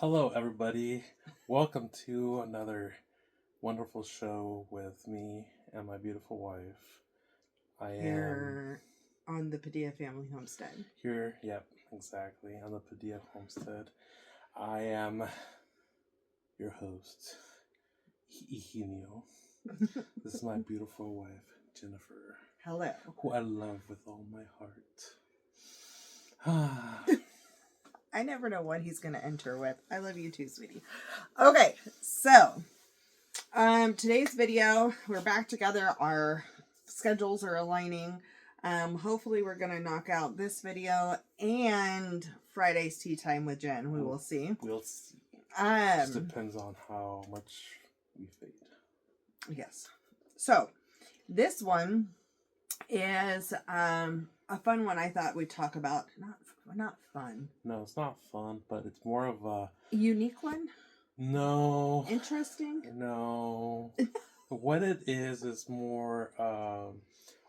Hello, everybody. Welcome to another wonderful show with me and my beautiful wife. I am Here on the Padilla Family Homestead. here, yep, exactly, on the Padilla Homestead. I am your host, Eugenio. This is my beautiful wife, Jennifer, Hello. who I love with all my heart. I never know what he's going to enter with. I love you too, sweetie. Okay, so today's video, we're back together. Our schedules are aligning. Hopefully we're going to knock out this video and Friday's tea time with Jen. We will see. We'll see. Just depends on how much we fade. Yes. So this one is a fun one. I thought we'd talk about. Not fun. No, it's not fun, but it's more of a unique one. No. Interesting. No. What it is more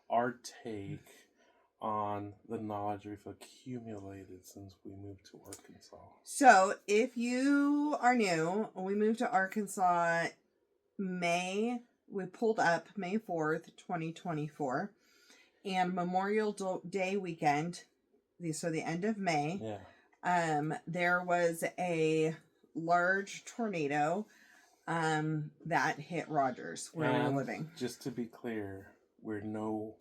our take on the knowledge we've accumulated since we moved to Arkansas. So, if you are new, we moved to Arkansas we pulled up May 4th, 2024, and Memorial Day weekend, so the end of May, there was a large tornado that hit Rogers, where we were living. Just to be clear, we're no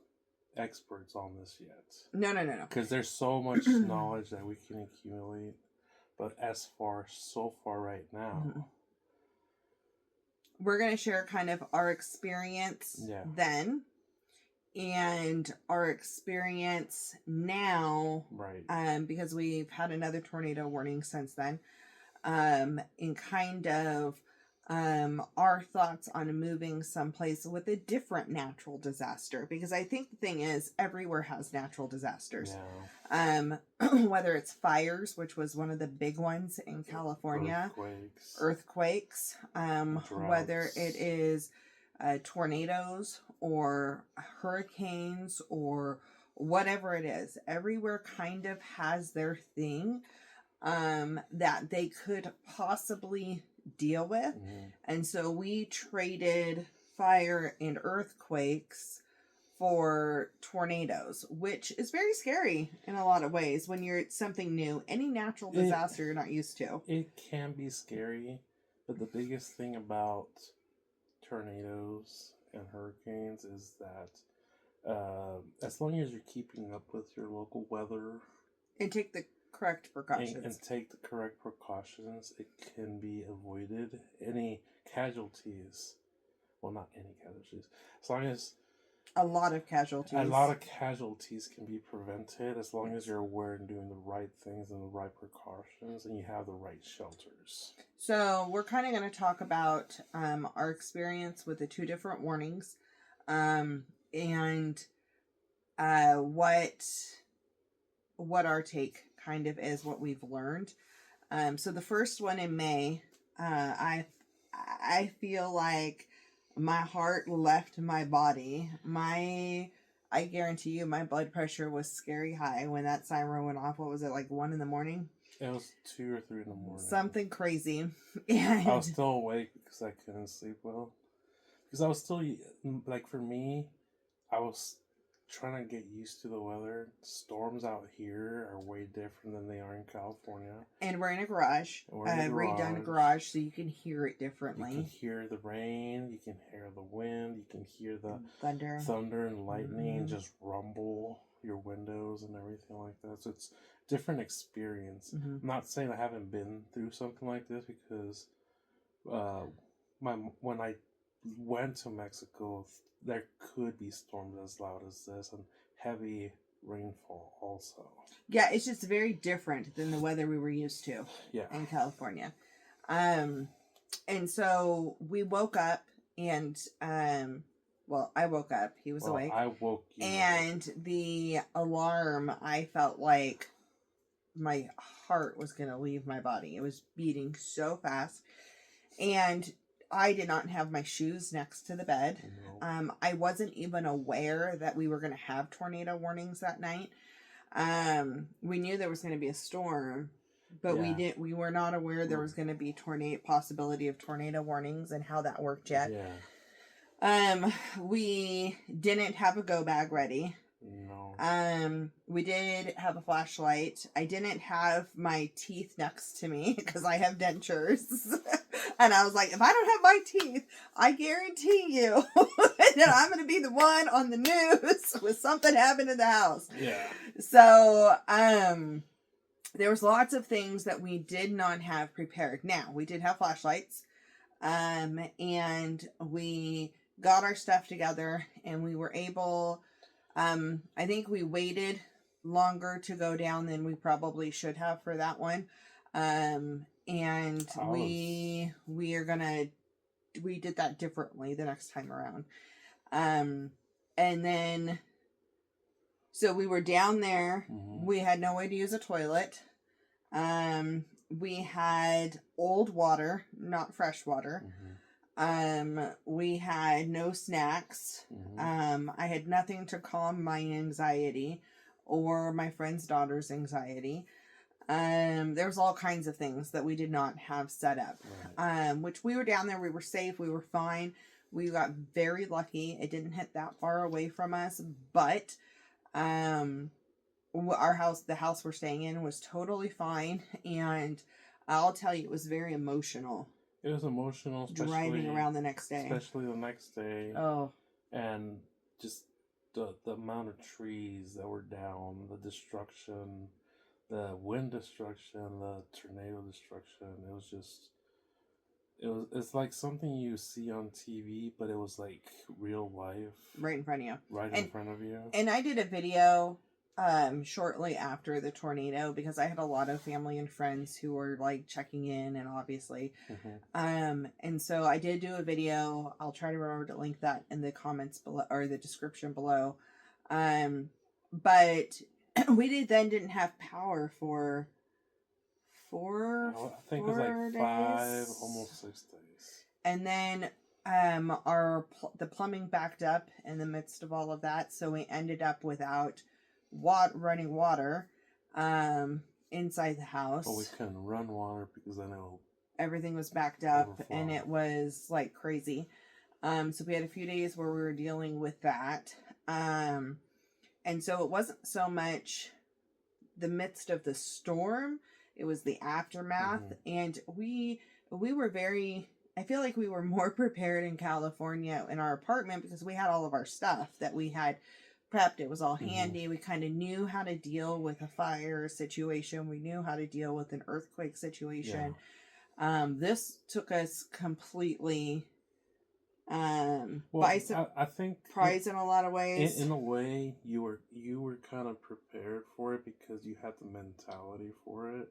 experts on this yet. No. Because there's so much knowledge that we can accumulate, but so far right now, we're going to share kind of our experience then and our experience now, right? Because we've had another tornado warning since then, and kind of our thoughts on moving someplace with a different natural disaster, because I think the thing is everywhere has natural disasters. Whether it's fires, which was one of the big ones in California, earthquakes, whether it is tornadoes or hurricanes or whatever it is, everywhere kind of has their thing that they could possibly deal with. And so we traded fire and earthquakes for tornadoes, which is very scary in a lot of ways when you're something new. Any natural disaster you're not used to. It can be scary, but the biggest thing about tornadoes and hurricanes is that as long as you're keeping up with your local weather and take the correct precautions. And take the correct precautions, it can be avoided. Any casualties, well, not any casualties, as long as a lot of casualties can be prevented, as long as you're aware and doing the right things and the right precautions and you have the right shelters. So we're kind of going to talk about our experience with the two different warnings, and what our take kind of is, what we've learned. So the first one in May, I feel like my heart left my body. I guarantee you my blood pressure was scary high when that siren went off. What was it, like 1 a.m? It was 2 or 3 a.m. Something crazy. And I was still awake because I couldn't sleep well. Because I was still, like, for me, I was trying to get used to the weather. Storms out here are way different than they are in California. And we're in a garage. Redone garage, so you can hear it differently. You can hear the rain, you can hear the wind, you can hear the thunder and lightning just rumble your windows and everything like that. So it's a different experience. I'm not saying I haven't been through something like this, because when I went to Mexico, there could be storms as loud as this and heavy rainfall also. Yeah, it's just very different than the weather we were used to in California. And so we woke up and I woke up. He was awake. I woke you and up. The alarm, I felt like my heart was going to leave my body. It was beating so fast. And I did not have my shoes next to the bed. No. I wasn't even aware that we were going to have tornado warnings that night. We knew there was going to be a storm, but Yeah. we were not aware there was going to be possibility of tornado warnings and how that worked yet. Yeah. We didn't have a go bag ready. No. We did have a flashlight. I didn't have my teeth next to me because I have dentures. And I was like, if I don't have my teeth, I guarantee you that I'm going to be the one on the news with something happened in the house. Yeah. So, there was lots of things that we did not have prepared. Now, we did have flashlights. And we got our stuff together and we were able, I think we waited longer to go down than we probably should have for that one. And we did that differently the next time around. And then, so we were down there. Mm-hmm. We had no way to use a toilet. We had old water, not fresh water. Mm-hmm. We had no snacks. Mm-hmm. I had nothing to calm my anxiety or my friend's daughter's anxiety. There was all kinds of things that we did not have set up. Right. Which we were down there, we were safe, we were fine. We got very lucky. It didn't hit that far away from us, but the house we're staying in was totally fine, and I'll tell you, it was very emotional. It was emotional, driving around the next day. Especially the next day. Oh. And just the amount of trees that were down, the destruction, the wind destruction, the tornado destruction. It was just, it's like something you see on TV, but it was like real life. Right in front of you. In front of you. And I did a video shortly after the tornado because I had a lot of family and friends who were like checking in, and obviously and so I did do a video. I'll try to remember to link that in the comments below or the description below. But we didn't have power for I think it was like days. 5, almost 6 days. And then the plumbing backed up in the midst of all of that, so we ended up without running water inside the house. But we couldn't run water because I know everything was backed up overflow. And it was like crazy. So we had a few days where we were dealing with that. And so it wasn't so much the midst of the storm, it was the aftermath. And we were I feel like we were more prepared in California in our apartment because we had all of our stuff that we had prepped. It was all handy. We kind of knew how to deal with a fire situation. We knew how to deal with an earthquake situation. Yeah. This took us completely by surprise in a lot of ways. In a way, you were kind of prepared for it because you had the mentality for it.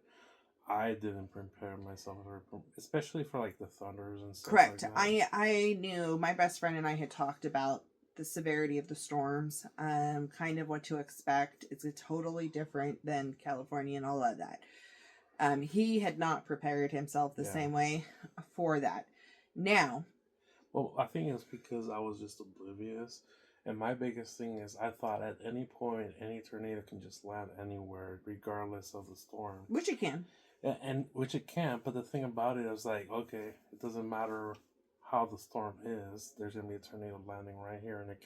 I didn't prepare myself especially for like the thunders and stuff. Correct. Like that. I knew my best friend and I had talked about the severity of the storms, kind of what to expect. It's totally different than California and all of that. He had not prepared himself the same way for that. Now, well, I think it's because I was just oblivious. And my biggest thing is I thought at any point, any tornado can just land anywhere, regardless of the storm. Which it can. And which it can, but the thing about it is like, okay, it doesn't matter how the storm is. There's gonna be a tornado landing right here, and it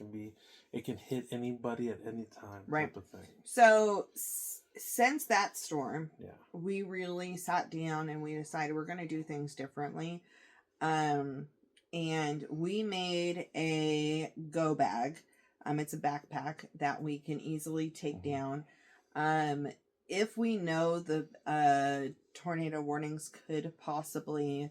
can hit anybody at any time. Right. Type of thing. So since that storm, we really sat down and we decided we're gonna do things differently. And we made a go bag. It's a backpack that we can easily take down. If we know the tornado warnings could possibly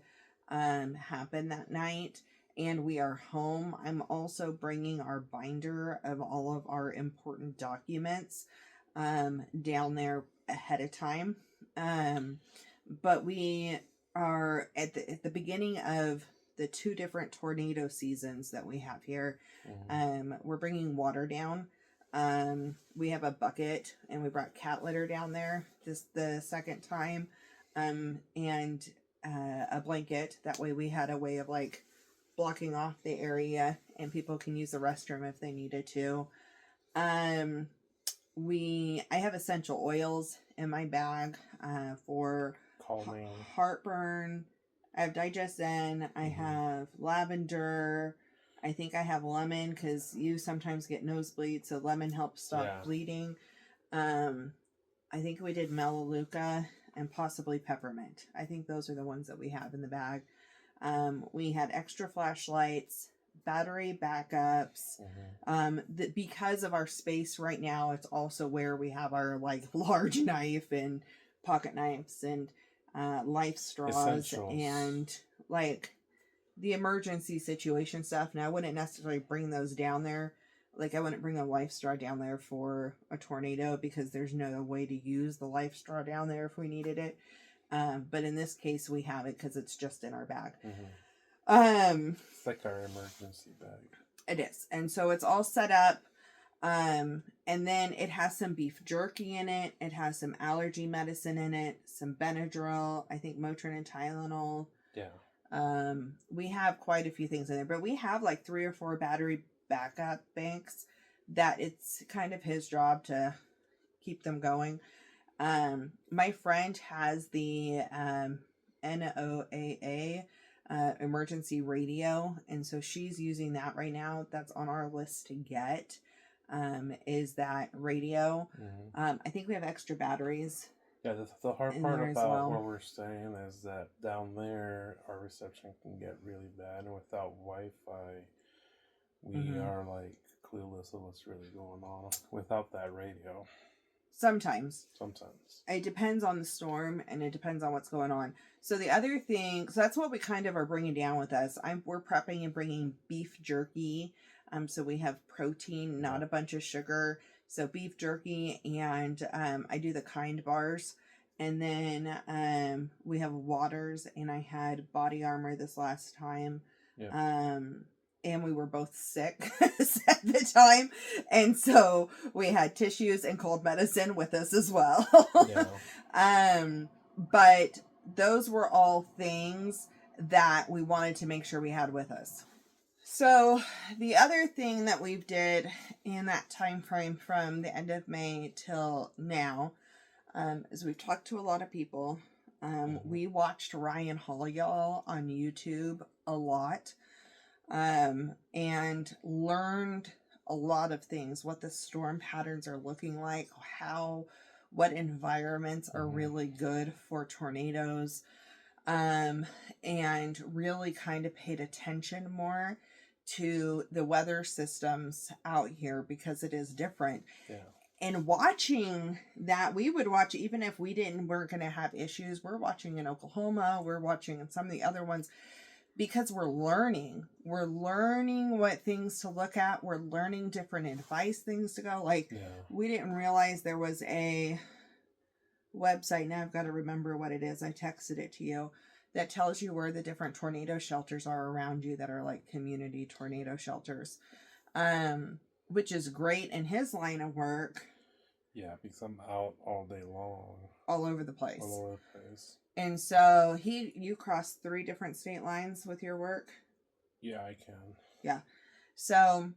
happen that night and we are home, I'm also bringing our binder of all of our important documents down there ahead of time. But we are at the beginning of the 2 different tornado seasons that we have here. We're bringing water down. We have a bucket and we brought cat litter down there the second time, and a blanket. That way we had a way of like blocking off the area and people can use the restroom if they needed to. I have essential oils in my bag for Calming. heartburn. I have Digestin. I have lavender. I think I have lemon because you sometimes get nosebleeds, so lemon helps stop bleeding. I think we did melaleuca and possibly peppermint. I think those are the ones that we have in the bag. We had extra flashlights, battery backups. Because of our space right now, it's also where we have our like large knife and pocket knives and life straws Essentials. and like the emergency situation stuff. Now I wouldn't necessarily bring those down there. Like I wouldn't bring a life straw down there for a tornado because there's no way to use the life straw down there if we needed it. But in this case we have it because it's just in our bag. It's like our emergency bag. It is. And so it's all set up. And then it has some beef jerky in it. It has some allergy medicine in it, some Benadryl, I think Motrin and Tylenol. Yeah. We have quite a few things in there, but we have like 3 or 4 battery backup banks that it's kind of his job to keep them going. My friend has the NOAA emergency radio, and so she's using that right now. That's on our list to get. Is that radio. I think we have extra batteries. Yeah, the hard part about where we're staying is that down there our reception can get really bad, and without Wi-Fi we are like clueless of what's really going on without that radio. Sometimes it depends on the storm and it depends on what's going on. So the other thing, so that's what we kind of are bringing down with us. We're prepping and bringing beef jerky. So we have protein, not a bunch of sugar. So beef jerky, and I do the Kind bars. And then we have waters, and I had body armor this last time. And we were both sick at the time. And so we had tissues and cold medicine with us as well. But those were all things that we wanted to make sure we had with us. So the other thing that we did in that time frame from the end of May till now is we've talked to a lot of people. We watched Ryan Holiall on YouTube a lot. And learned a lot of things, what the storm patterns are looking like, what environments are really good for tornadoes, and really kind of paid attention more to the weather systems out here because it is different. And watching that, we would watch even if we're going to have issues. We're watching in Oklahoma, we're watching in some of the other ones. Because we're learning what things to look at. We're learning different advice things to go. We didn't realize there was a website. Now I've got to remember what it is. I texted it to you. That tells you where the different tornado shelters are around you that are like community tornado shelters. Which is great in his line of work. Yeah, because I'm out all day long. All over the place. All over the place. And so you cross 3 different state lines with your work? Yeah, I can. Yeah. So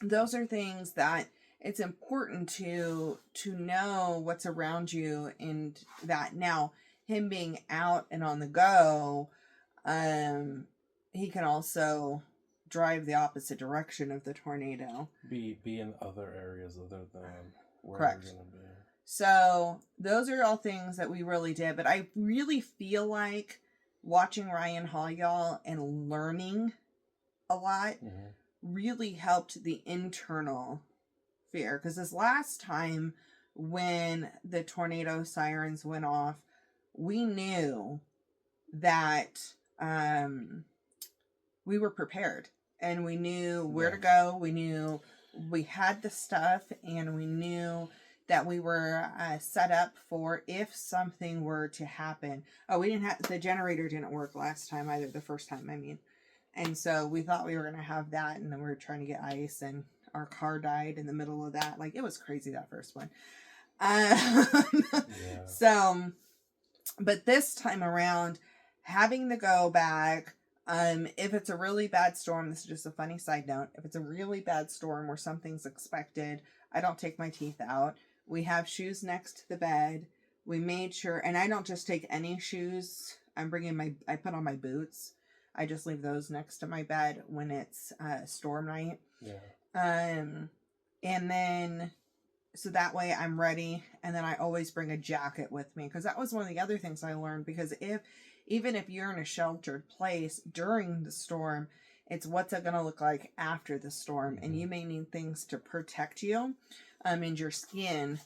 those are things that it's important to know what's around you, and that now him being out and on the go, he can also drive the opposite direction of the tornado. Be in other areas other than where Correct. We're going to be. So those are all things that we really did. But I really feel like watching Ryan Holiall and learning a lot really helped the internal fear. Because this last time when the tornado sirens went off, we knew that we were prepared. And we knew where to go. We knew we had the stuff, and we knew that we were set up for if something were to happen. Oh, the generator didn't work last time either, the first time, I mean. And so we thought we were going to have that, and then we were trying to get ice, and our car died in the middle of that. Like, it was crazy, that first one. So, but this time around, having the go bag, if it's a really bad storm, this is just a funny side note, if it's a really bad storm where something's expected, I don't take my teeth out. We have shoes next to the bed. We made sure, and I don't just take any shoes. I put on my boots. I just leave those next to my bed when it's storm night. Yeah. And then, so that way I'm ready. And then I always bring a jacket with me, because that was one of the other things I learned. Because even if you're in a sheltered place during the storm, it's what's it going to look like after the storm. Mm-hmm. And you may need things to protect you and your skin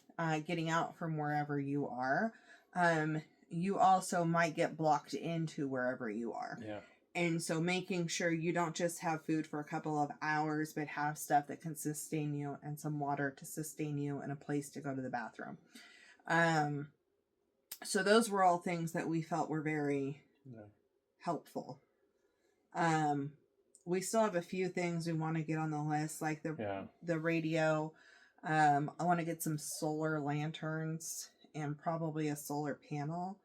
getting out from wherever you are. You also might get blocked into wherever you are. Yeah. And so making sure you don't just have food for a couple of hours, but have stuff that can sustain you, and some water to sustain you, and a place to go to the bathroom. So those were all things that we felt were very helpful. We still have a few things we want to get on the list, like the radio. I want to get some solar lanterns and probably a solar panel.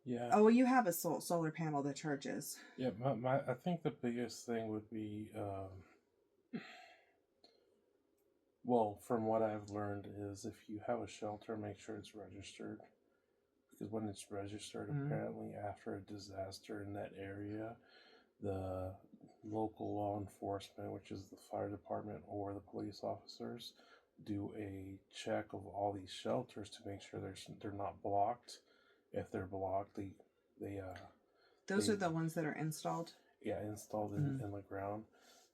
Yeah. Oh, well, you have a solar panel that charges. Yeah, I think the biggest thing would be, well, from what I've learned is if you have a shelter, make sure it's registered. Because when it's registered, apparently after a disaster in that area, the local law enforcement, which is the fire department or the police officers, do a check of all these shelters to make sure they're not blocked. If they're blocked, those are the ones that are installed. Yeah, installed in the ground.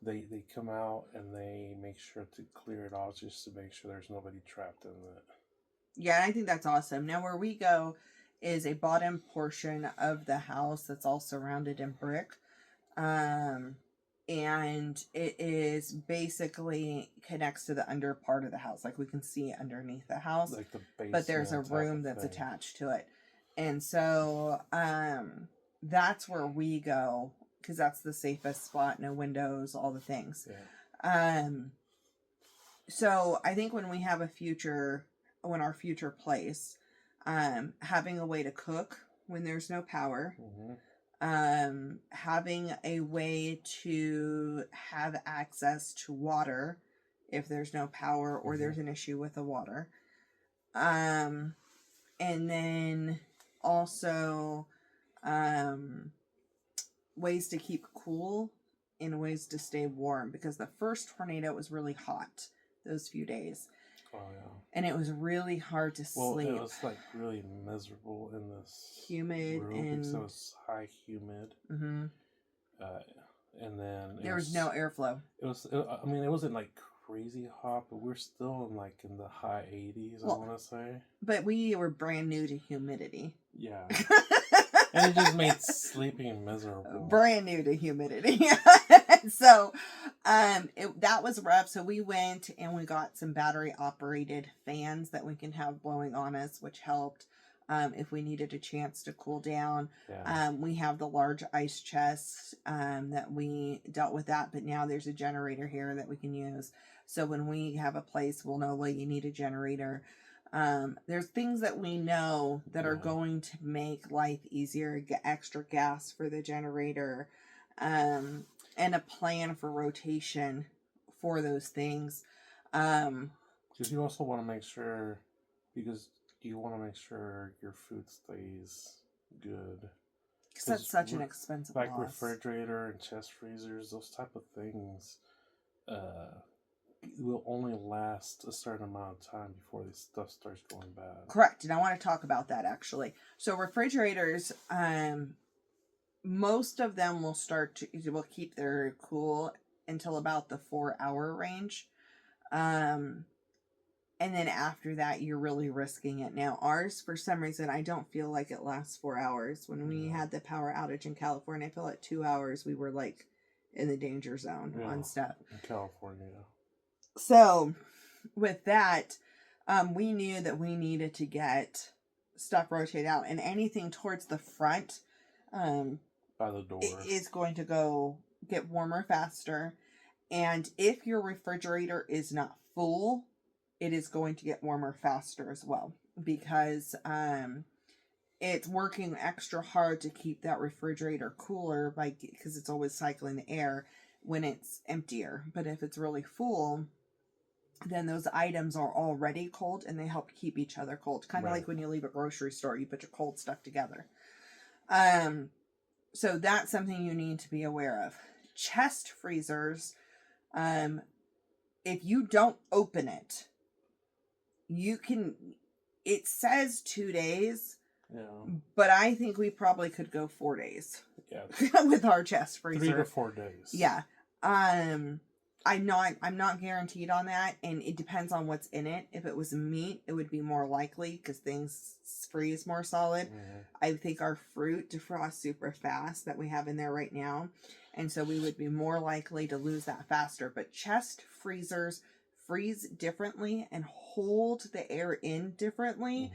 They come out and they make sure to clear it off just to make sure there's nobody trapped in it. Yeah, I think that's awesome. Now, where we go is a bottom portion of the house that's all surrounded in brick. And it is basically connects to the under part of the house. Like we can see underneath the house. Like the basement. But there's a room that's attached to it. And so that's where we go, because that's the safest spot. No windows, all the things. Yeah. So I think when our future place, having a way to cook when there's no power, having a way to have access to water if there's no power or there's an issue with the water, and then also ways to keep cool and ways to stay warm, because the first tornado was really hot those few days. Oh, yeah. And it was really hard to sleep. It was like really miserable in this humid room, and because it was high humid. And then there was no airflow. I mean, it wasn't like crazy hot, but we're still in the high 80s, I want to say. But we were brand new to humidity. Yeah. And it just made sleeping miserable. Brand new to humidity. So, that was rough. So we went and we got some battery operated fans that we can have blowing on us, which helped. If we needed a chance to cool down. Yeah. We have the large ice chests that we dealt with that, but now there's a generator here that we can use. So when we have a place, we'll know, well, you need a generator. There's things that we know that are going to make life easier, get extra gas for the generator, and a plan for rotation for those things. Because you also want to make sure, your food stays good. Because that's such an expensive like loss. Refrigerator and chest freezers, those type of things will only last a certain amount of time before this stuff starts going bad. Correct. And I want to talk about that, actually. So refrigerators, most of them will keep their cool until about the 4-hour range. And then after that, you're really risking it. Now, ours, for some reason, I don't feel like it lasts 4 hours. When we had the power outage in California, I feel like 2 hours we were like in the danger zone on stuff. In California. So, with that, we knew that we needed to get stuff rotated out, and anything towards the front by the door is going to get warmer faster. And if your refrigerator is not full, it is going to get warmer faster as well, because it's working extra hard to keep that refrigerator cooler because it's always cycling the air when it's emptier. But if it's really full, then those items are already cold and they help keep each other cold. Kind of Right. like when you leave a grocery store, you put your cold stuff together. So that's something you need to be aware of. Chest freezers, if you don't open it, you can, it says 2 days, Yeah. but I think we probably could go 4 days. Yeah. With our chest freezer. 3 to 4 days. Yeah. I'm not guaranteed on that, and it depends on what's in it. If it was meat, it would be more likely because things freeze more solid. Mm-hmm. I think our fruit defrosts super fast that we have in there right now, and so we would be more likely to lose that faster. But chest freezers freeze differently and hold the air in differently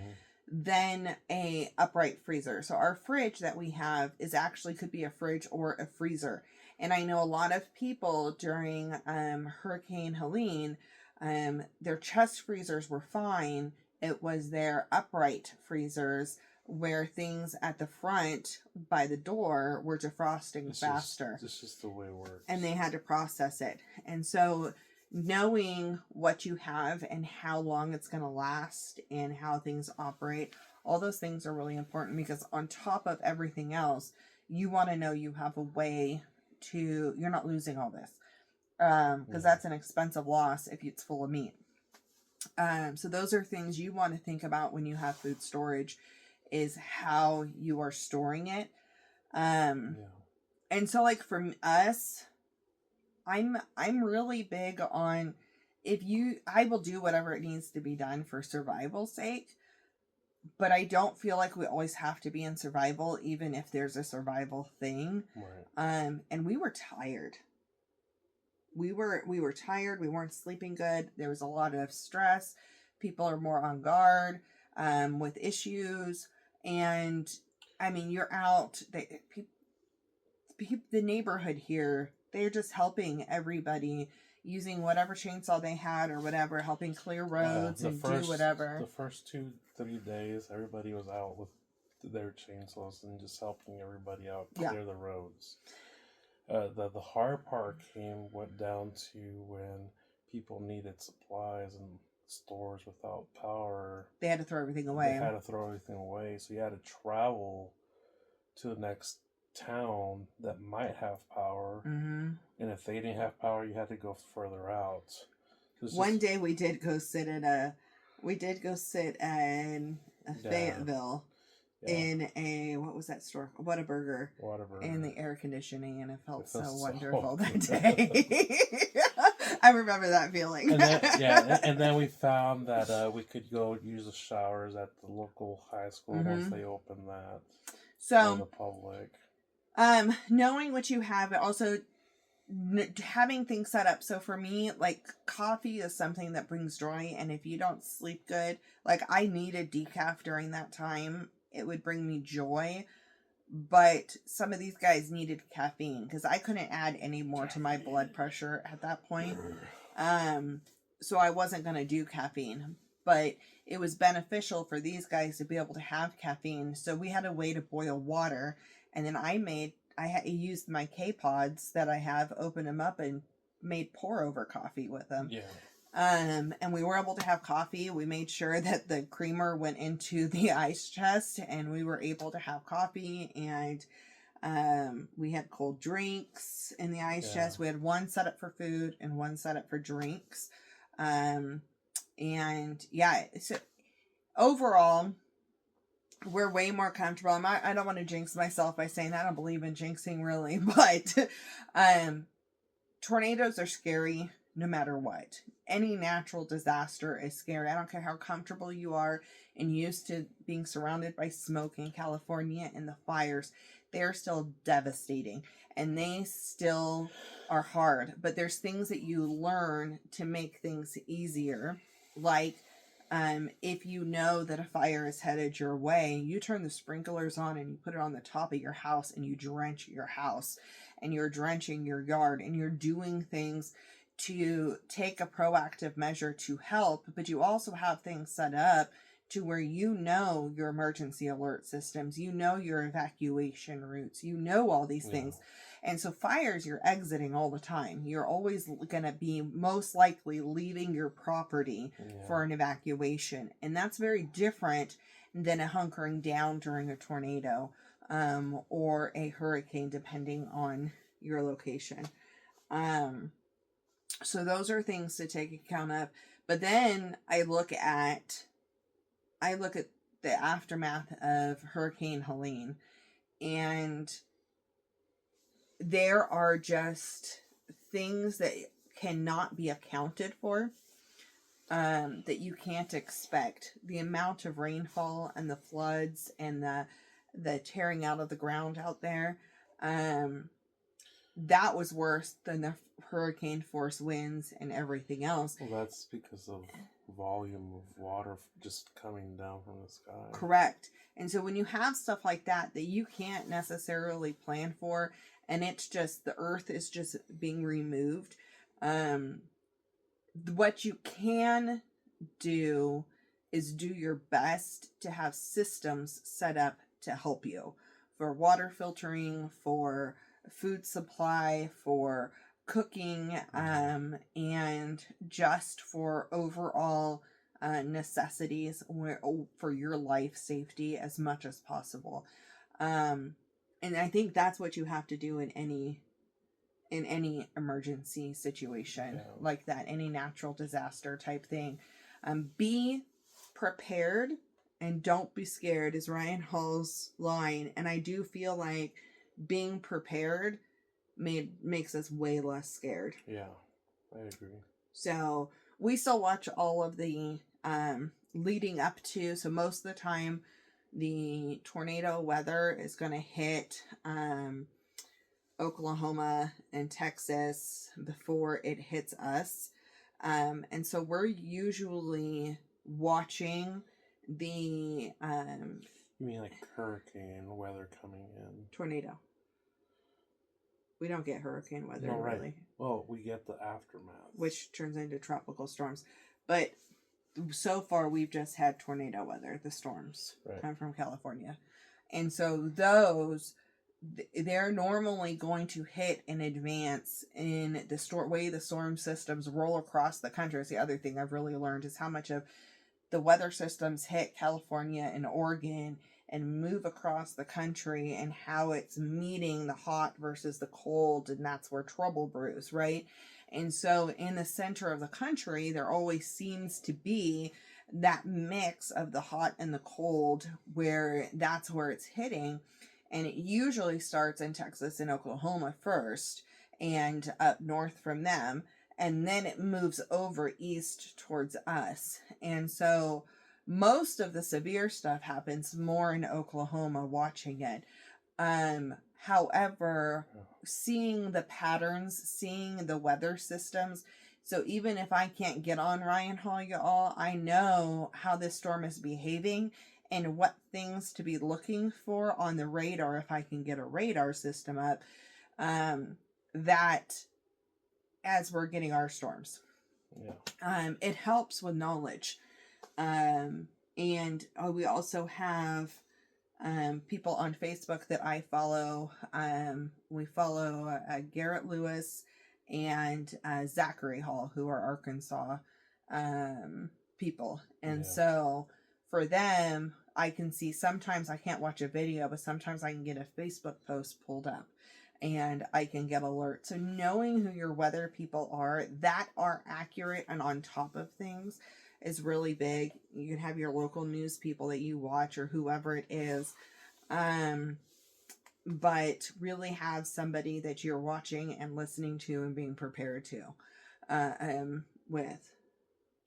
than a upright freezer. So our fridge that we have is actually could be a fridge or a freezer. And I know a lot of people during Hurricane Helene, their chest freezers were fine. It was their upright freezers where things at the front by the door were defrosting faster. This is the way it works. And they had to process it. And so knowing what you have and how long it's going to last and how things operate, all those things are really important, because on top of everything else, you want to know you have a way to, you're not losing all this, because that's an expensive loss if it's full of meat. So those are things you want to think about when you have food storage, is how you are storing it. And so like for us, I'm really big on, I will do whatever it needs to be done for survival's sake, but I don't feel like we always have to be in survival, even if there's a survival thing. Right. And we were tired. We were tired. We weren't sleeping good. There was a lot of stress. People are more on guard with issues. And I mean, you're out. The neighborhood here, they're just helping everybody using whatever chainsaw they had or whatever, helping clear roads do whatever. The first 2-3 days, everybody was out with their chainsaws and just helping everybody out clear the roads. The hard part went down to when people needed supplies and stores without power. They had to throw everything away. So you had to travel to the next town that might have power, and if they didn't have power, you had to go further out. One day we did go sit in Fayetteville in a, what was that store? Whataburger. In the air conditioning, and it felt so wonderful that day. I remember that feeling. And then we found that we could go use the showers at the local high school once they opened that for the public. Knowing what you have, also having things set up. So for me, like, coffee is something that brings joy, and if you don't sleep good, like, I needed decaf during that time. It would bring me joy, but some of these guys needed caffeine because I couldn't add any more to my blood pressure at that point. So I wasn't going to do caffeine, but it was beneficial for these guys to be able to have caffeine. So we had a way to boil water, and then I used my K-Pods that I have, opened them up, and made pour-over coffee with them. Yeah. And we were able to have coffee. We made sure that the creamer went into the ice chest, and we were able to have coffee, and we had cold drinks in the ice chest. We had one set up for food and one set up for drinks. So overall, we're way more comfortable. I don't want to jinx myself by saying that. I don't believe in jinxing, really, but tornadoes are scary no matter what. Any natural disaster is scary. I don't care how comfortable you are and used to being surrounded by smoke in California and the fires. They're still devastating, and they still are hard. But there's things that you learn to make things easier, like if you know that a fire is headed your way, you turn the sprinklers on and you put it on the top of your house, and you drench your house, and you're drenching your yard, and you're doing things to take a proactive measure to help. But you also have things set up to where you know your emergency alert systems, you know your evacuation routes, you know all these things. And so fires, you're exiting all the time. You're always going to be most likely leaving your property for an evacuation. And that's very different than a hunkering down during a tornado or a hurricane, depending on your location. So those are things to take account of. But then I look at the aftermath of Hurricane Helene, and there are just things that cannot be accounted for, that you can't expect. The amount of rainfall and the floods and the tearing out of the ground out there, that was worse than the hurricane force winds and everything else. Well, that's because of volume of water just coming down from the sky. Correct. And so when you have stuff like that you can't necessarily plan for, and it's just the earth is just being removed, what you can do is do your best to have systems set up to help you for water filtering, for food supply, for cooking, and just for overall necessities for your life safety as much as possible. And I think that's what you have to do in any emergency situation like that, any natural disaster type thing. Be prepared and don't be scared is Ryan Hall's line. And I do feel like being prepared makes us way less scared. Yeah, I agree. So we still watch all of the leading up to. So most of the time, the tornado weather is going to hit Oklahoma and Texas before it hits us. And so we're usually watching the you mean like hurricane weather coming in? Tornado. We don't get hurricane weather, no, right. really. Well, we get the aftermath, which turns into tropical storms. But so far, we've just had tornado weather. The storms come from California, and so those they're normally going to hit in advance in the way the storm systems roll across the country. Is the other thing I've really learned is how much of the weather systems hit California and Oregon and move across the country, and how it's meeting the hot versus the cold, and that's where trouble brews, right? And so in the center of the country, there always seems to be that mix of the hot and the cold, where that's where it's hitting. And it usually starts in Texas and Oklahoma first, and up north from them, and then it moves over east towards us. And so most of the severe stuff happens more in Oklahoma, watching it. However, seeing the patterns, seeing the weather systems, so even if I can't get on Ryan Hall, y'all, I know how this storm is behaving and what things to be looking for on the radar, if I can get a radar system up, that as we're getting our storms. It helps with knowledge. And we also have people on Facebook that I follow. We follow Garrett Lewis and Zachary Hall, who are Arkansas people. And so for them, I can see sometimes I can't watch a video, but sometimes I can get a Facebook post pulled up and I can get alerts. So knowing who your weather people are that are accurate and on top of things is really big. You can have your local news people that you watch or whoever it is. But really have somebody that you're watching and listening to and being prepared to with.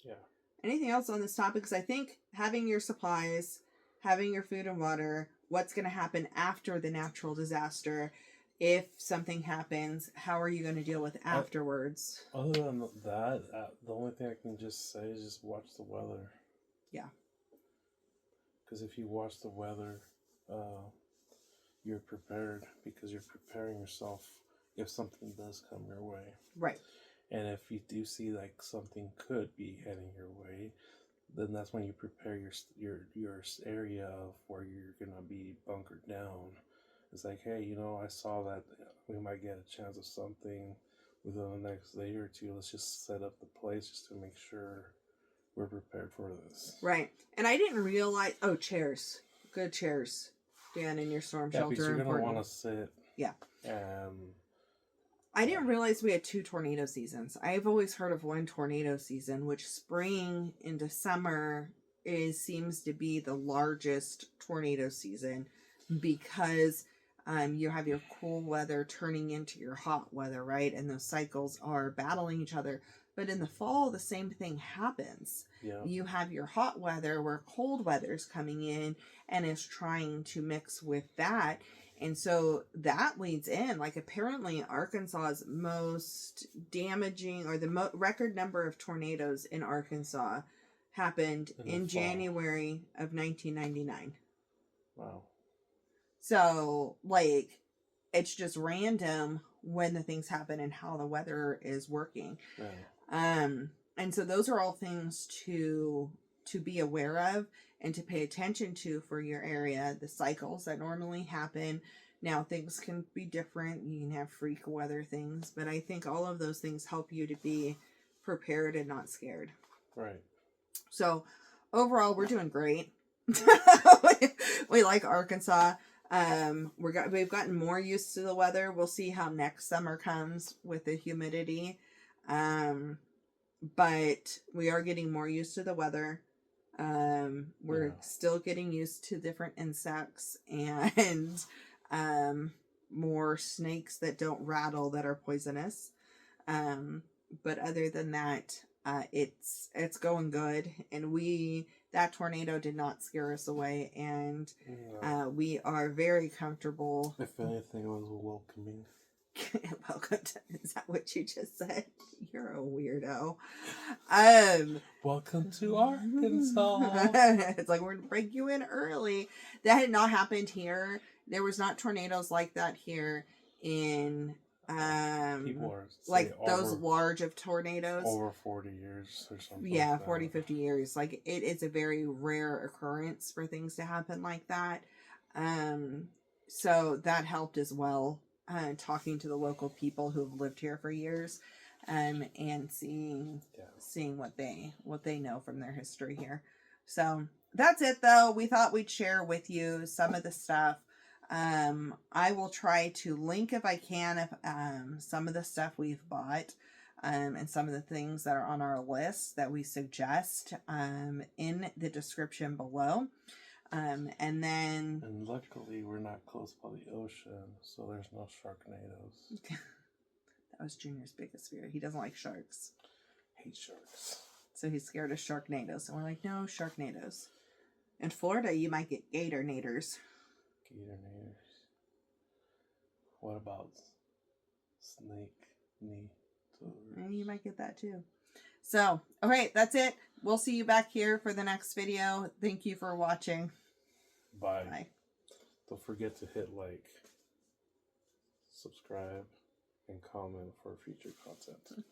Yeah. Anything else on this topic? Because I think having your supplies, having your food and water, what's going to happen after the natural disaster, if something happens, how are you going to deal with it afterwards? Other than that, the only thing I can just say is just watch the weather. Yeah. Because if you watch the weather, you're prepared, because you're preparing yourself if something does come your way. Right. And if you do see like something could be heading your way, then that's when you prepare your area of where you're gonna be bunkered down. It's like, hey, I saw that we might get a chance of something within the next day or two. Let's just set up the place just to make sure we're prepared for this. Right. And I didn't realize. Oh, chairs. Good chairs. Dan, in your storm shelter. Because you're going to want to sit. Yeah. And I didn't realize we had 2 tornado seasons. I've always heard of 1 tornado season, which spring into summer seems to be the largest tornado season because you have your cool weather turning into your hot weather, right? And those cycles are battling each other. But in the fall, the same thing happens. Yeah. You have your hot weather where cold weather's coming in and is trying to mix with that. And so that leads in, like, apparently Arkansas's most damaging, or the record number of tornadoes in Arkansas happened in January of 1999. Wow. So, like, it's just random when the things happen and how the weather is working. Yeah. And so those are all things to be aware of and to pay attention to for your area. The cycles that normally happen. Now, things can be different. You can have freak weather things, but I think all of those things help you to be prepared and not scared. Right. So overall, we're doing great. We like Arkansas. We've gotten more used to the weather. We'll see how next summer comes with the humidity. But we are getting more used to the weather. We're still getting used to different insects and more snakes that don't rattle that are poisonous. But other than that, it's going good, and that tornado did not scare us away, and we are very comfortable. If anything, it was welcoming. Welcome to, is that what you just said? You're a weirdo. Welcome to Arkansas. It's like, we're gonna break you in early. That had not happened here. There was not tornadoes like that here in people are like those large of tornadoes over 40 years or something. Yeah, like 40, 50 years. Like, it is a very rare occurrence for things to happen like that. So that helped as well. Talking to the local people who have lived here for years, and seeing what they know from their history here. So that's it, though. We thought we'd share with you some of the stuff. I will try to link, if I can, some of the stuff we've bought, and some of the things that are on our list that we suggest, in the description below. And luckily we're not close by the ocean, so there's no sharknadoes. That was Junior's biggest fear. He doesn't like sharks. Hate sharks. So he's scared of sharknadoes. And we're like, no sharknadoes. In Florida, you might get gatornaders. Gatornaders. What about snake knee? And you might get that too. So, okay, that's it. We'll see you back here for the next video. Thank you for watching. Bye. Bye. Don't forget to hit like, subscribe, and comment for future content.